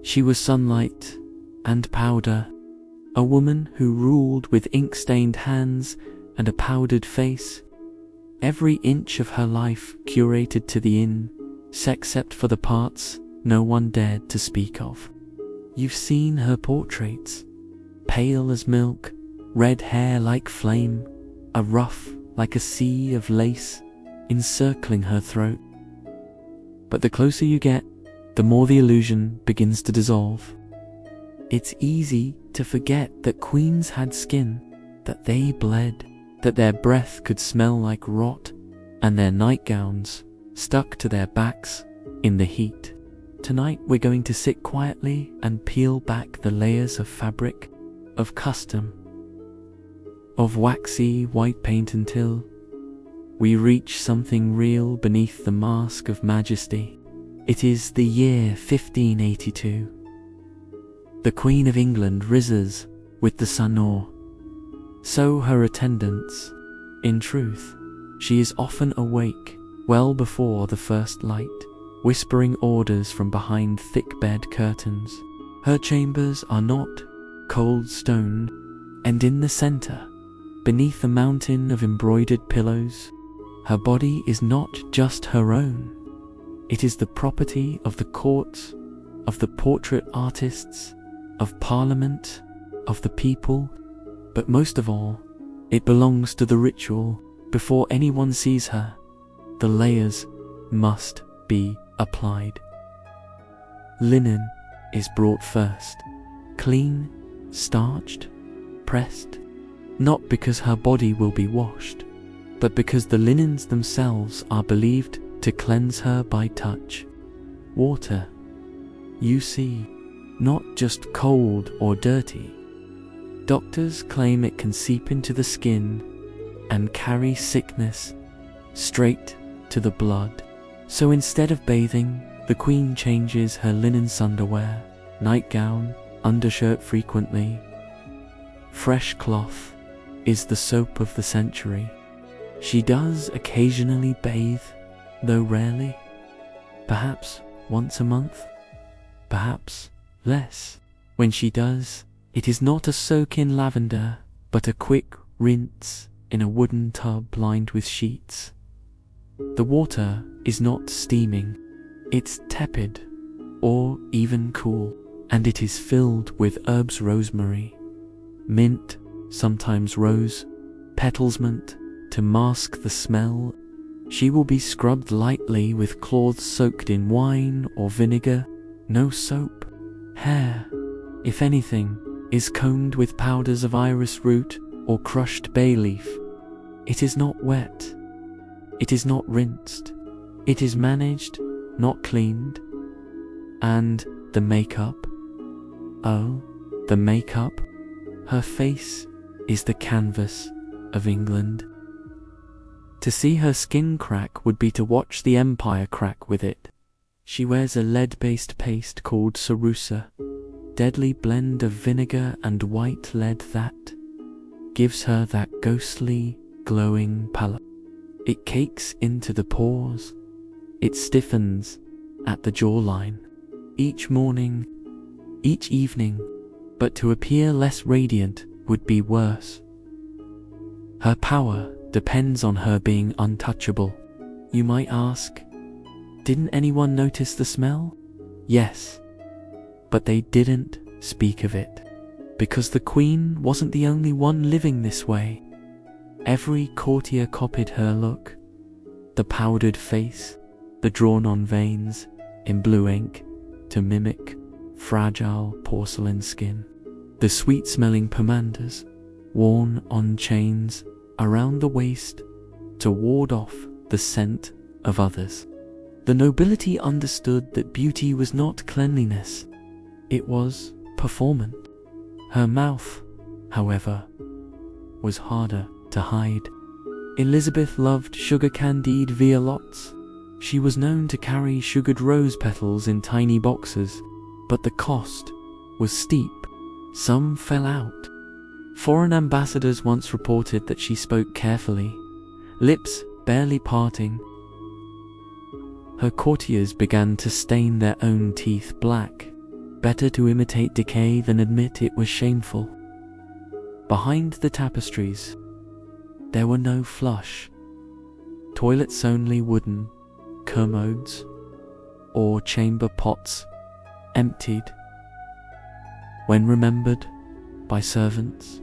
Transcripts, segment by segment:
She was sunlight and powder, a woman who ruled with ink-stained hands and a powdered face. Every inch of her life curated to the except for the parts no one dared to speak of. You've seen her portraits, pale as milk, red hair like flame, a ruff like a sea of lace encircling her throat. But the closer you get, the more the illusion begins to dissolve. It's easy to forget that queens had skin, that they bled, that their breath could smell like rot, and their nightgowns stuck to their backs in the heat. Tonight we're going to sit quietly and peel back the layers of fabric, of custom, of waxy white paint until we reach something real beneath the mask of majesty. It is the year 1582. The Queen of England rises with the sun, or so her attendants. In truth, she is often awake well before the first light, whispering orders from behind thick bed curtains. Her chambers are not cold stone, and in the center, beneath a mountain of embroidered pillows, her body is not just her own. It is the property of the courts, of the portrait artists, of Parliament, of the people, but most of all, it belongs to the ritual. Before anyone sees her, the layers must be applied. Linen is brought first, clean, starched, pressed, not because her body will be washed, but because the linens themselves are believed to cleanse her by touch. Water, you see, not just cold or dirty. Doctors claim it can seep into the skin and carry sickness straight to the blood. So instead of bathing, the Queen changes her linen underwear, nightgown, undershirt frequently. Fresh cloth is the soap of the century. She does occasionally bathe, though rarely. Perhaps once a month, perhaps less. When she does, it is not a soak in lavender, but a quick rinse in a wooden tub lined with sheets. The water is not steaming, it's tepid, or even cool, and it is filled with herbs, rosemary, mint, sometimes rose, petals mint, to mask the smell. She will be scrubbed lightly with cloths soaked in wine or vinegar. No soap. Hair, if anything, is combed with powders of iris root or crushed bay leaf. It is not wet. It is not rinsed. It is managed, not cleaned. And the makeup? Oh, the makeup. Her face is the canvas of England. To see her skin crack would be to watch the empire crack with it. She wears a lead-based paste called cerussa, deadly blend of vinegar and white lead that gives her that ghostly, glowing pallor. It cakes into the pores. It stiffens at the jawline. Each morning, each evening, but to appear less radiant would be worse. Her power depends on her being untouchable. You might ask, didn't anyone notice the smell? Yes, but they didn't speak of it, because the Queen wasn't the only one living this way. Every courtier copied her look, the powdered face, the drawn-on veins in blue ink to mimic fragile porcelain skin, the sweet-smelling pomanders worn on chains around the waist to ward off the scent of others. The nobility understood that beauty was not cleanliness, it was performance. Her mouth, however, was harder to hide. Elizabeth loved sugar-candied violets. She was known to carry sugared rose petals in tiny boxes, but the cost was steep. Some fell out. Foreign ambassadors once reported that she spoke carefully, lips barely parting. Her courtiers began to stain their own teeth black. Better to imitate decay than admit it was shameful. Behind the tapestries, there were no flush toilets, only wooden commodes or chamber pots, emptied when remembered by servants.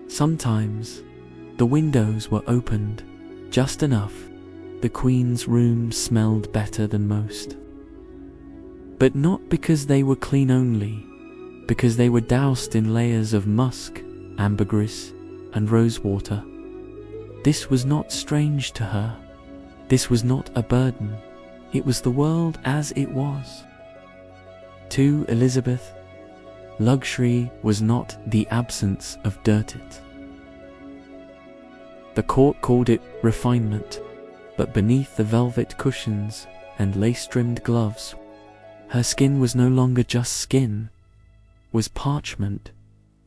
Sometimes the windows were opened just enough. The Queen's room smelled better than most. But not because they were clean only, because they were doused in layers of musk, ambergris, and rosewater. This was not strange to her. This was not a burden. It was the world as it was. To Elizabeth, luxury was not the absence of dirt. The court called it refinement, but beneath the velvet cushions and lace-trimmed gloves, her skin was no longer just skin, was parchment,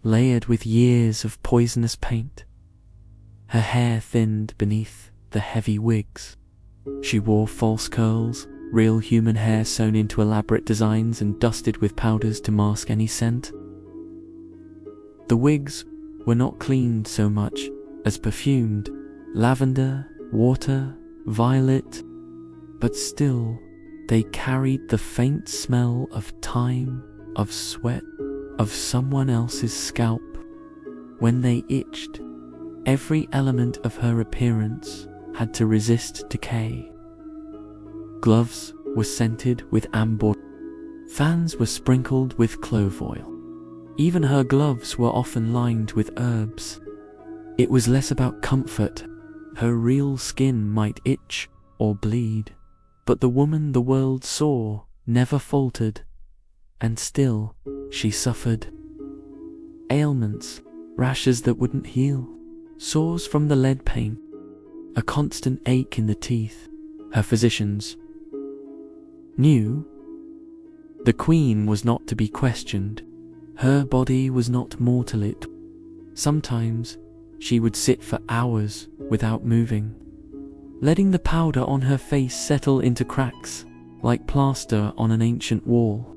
layered with years of poisonous paint. Her hair thinned beneath the heavy wigs. She wore false curls, real human hair sewn into elaborate designs and dusted with powders to mask any scent. The wigs were not cleaned so much as perfumed, lavender, water, violet, but still they carried the faint smell of time, of sweat, of someone else's scalp. When they itched, every element of her appearance had to resist decay. Gloves were scented with amber. Fans were sprinkled with clove oil. Even her gloves were often lined with herbs. It was less about comfort. Her real skin might itch or bleed, but the woman the world saw never faltered, and still she suffered. Ailments, rashes that wouldn't heal, sores from the lead paint, a constant ache in the teeth. Her physicians knew the Queen was not to be questioned. Her body was not mortal. Sometimes she would sit for hours without moving, letting the powder on her face settle into cracks like plaster on an ancient wall.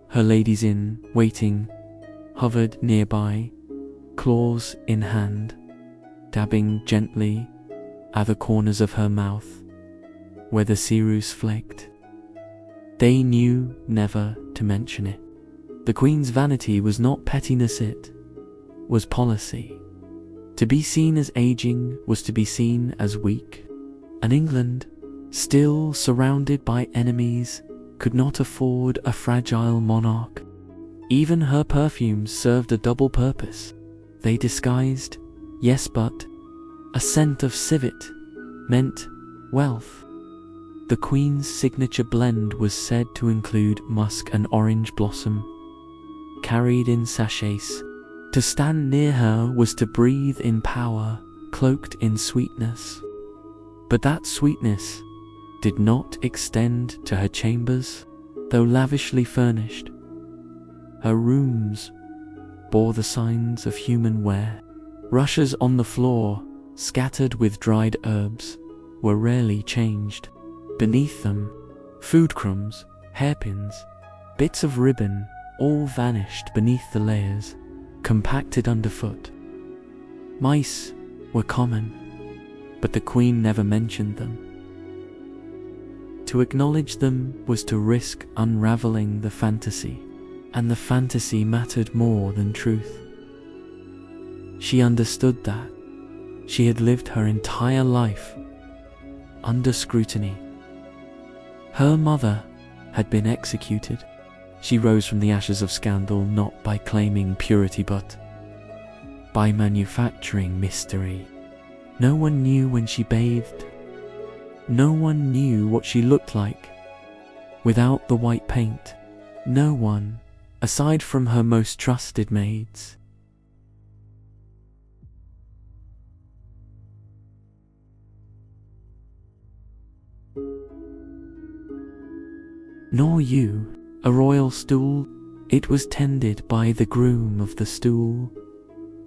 Her ladies in waiting hovered nearby, claws in hand, dabbing gently at the corners of her mouth where the cerus flaked. They knew never to mention it. The Queen's vanity was not pettiness, it was policy. To be seen as aging was to be seen as weak, and England, still surrounded by enemies, could not afford a fragile monarch. Even her perfumes served a double purpose. They disguised, yes, but a scent of civet meant wealth. The Queen's signature blend was said to include musk and orange blossom, carried in sachets. To stand near her was to breathe in power, cloaked in sweetness. But that sweetness did not extend to her chambers, though lavishly furnished. Her rooms bore the signs of human wear. Rushes on the floor, scattered with dried herbs, were rarely changed. Beneath them, food crumbs, hairpins, bits of ribbon, all vanished beneath the layers, compacted underfoot. Mice were common, but the Queen never mentioned them. To acknowledge them was to risk unraveling the fantasy, and the fantasy mattered more than truth. She understood that. She had lived her entire life under scrutiny. Her mother had been executed. She rose from the ashes of scandal not by claiming purity but by manufacturing mystery. No one knew when she bathed. No one knew what she looked like without the white paint. No one, aside from her most trusted maids. Nor you. A royal stool, it was tended by the groom of the stool,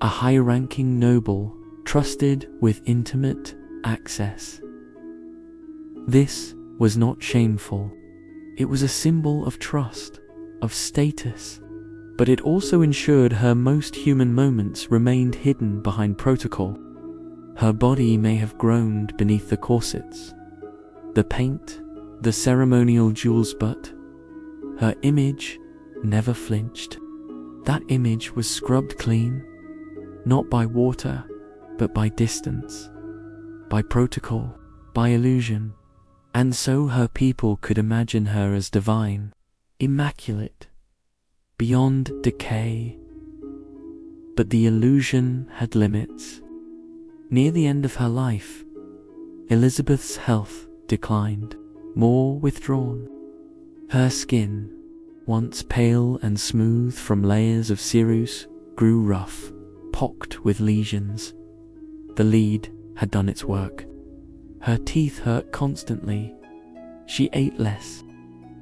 a high-ranking noble trusted with intimate access. This was not shameful. It was a symbol of trust, of status, but it also ensured her most human moments remained hidden behind protocol. Her body may have groaned beneath the corsets, the paint, the ceremonial jewels, but her image never flinched. That image was scrubbed clean, not by water, but by distance, by protocol, by illusion. And so her people could imagine her as divine, immaculate, beyond decay. But the illusion had limits. Near the end of her life, Elizabeth's health declined, more withdrawn. Her skin, once pale and smooth from layers of ceruse, grew rough, pocked with lesions. The lead had done its work. Her teeth hurt constantly. She ate less.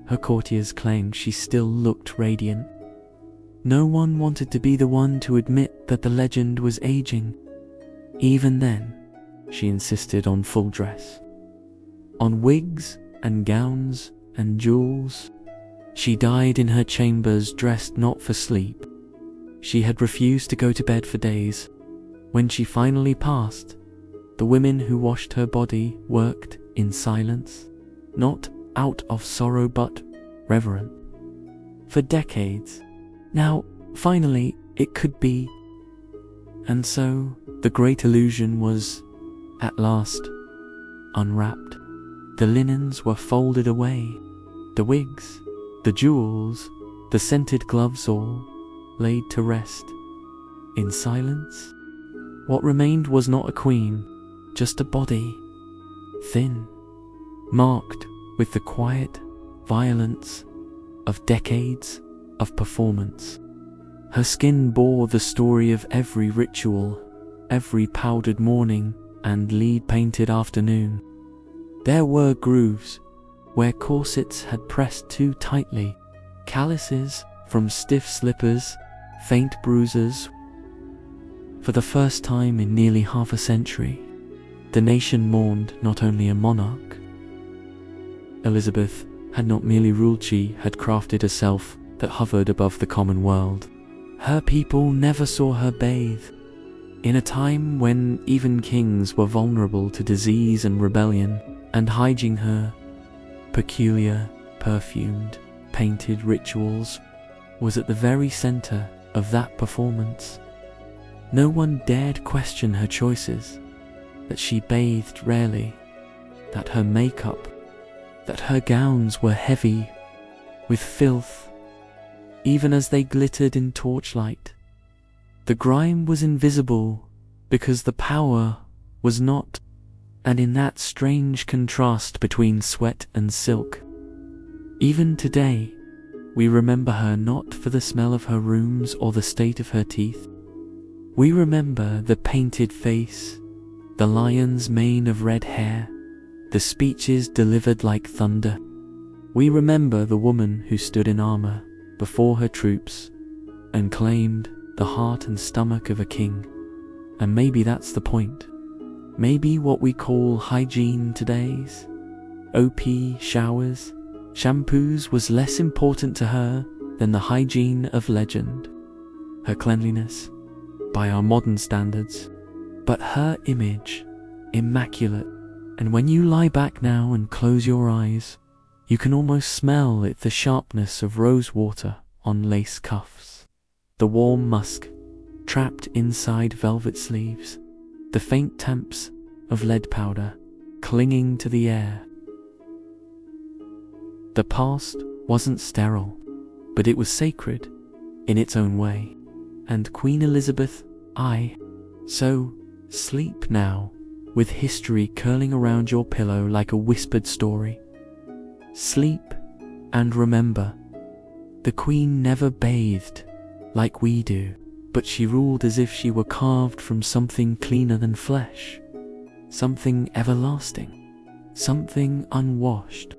Her courtiers claimed she still looked radiant. No one wanted to be the one to admit that the legend was aging. Even then, she insisted on full dress, on wigs and gowns and jewels. She died in her chambers dressed not for sleep. She had refused to go to bed for days. When she finally passed, the women who washed her body worked in silence, not out of sorrow but reverence. For decades. Now, finally, it could be. And so, the great illusion was, at last, unwrapped. The linens were folded away, the wigs, the jewels, the scented gloves all laid to rest. In silence, what remained was not a queen, just a body, thin, marked with the quiet violence of decades of performance. Her skin bore the story of every ritual, every powdered morning and lead-painted afternoon. There were grooves where corsets had pressed too tightly, calluses from stiff slippers, faint bruises. For the first time in nearly half a century, the nation mourned not only a monarch. Elizabeth had not merely ruled, she had crafted a self that hovered above the common world. Her people never saw her bathe. In a time when even kings were vulnerable to disease and rebellion, and Hygiene, her peculiar, perfumed, painted rituals, was at the very center of that performance. No one dared question her choices, that she bathed rarely, that her makeup, that her gowns were heavy with filth, even as they glittered in torchlight. The grime was invisible because the power was not, and in that strange contrast between sweat and silk, even today, we remember her not for the smell of her rooms or the state of her teeth. We remember the painted face, the lion's mane of red hair, the speeches delivered like thunder. We remember the woman who stood in armor before her troops and claimed the heart and stomach of a king. And maybe that's the point. Maybe what we call hygiene today's OP showers, shampoos was less important to her than the hygiene of legend. Her cleanliness, by our modern standards, but her image, immaculate. And when you lie back now and close your eyes, you can almost smell it, the sharpness of rose water on lace cuffs, the warm musk trapped inside velvet sleeves, the faint temps of lead powder clinging to the air. The past wasn't sterile, but it was sacred in its own way. And Queen Elizabeth, so sleep now, with history curling around your pillow like a whispered story. Sleep and remember, the Queen never bathed like we do, but she ruled as if she were carved from something cleaner than flesh, something everlasting, something unwashed.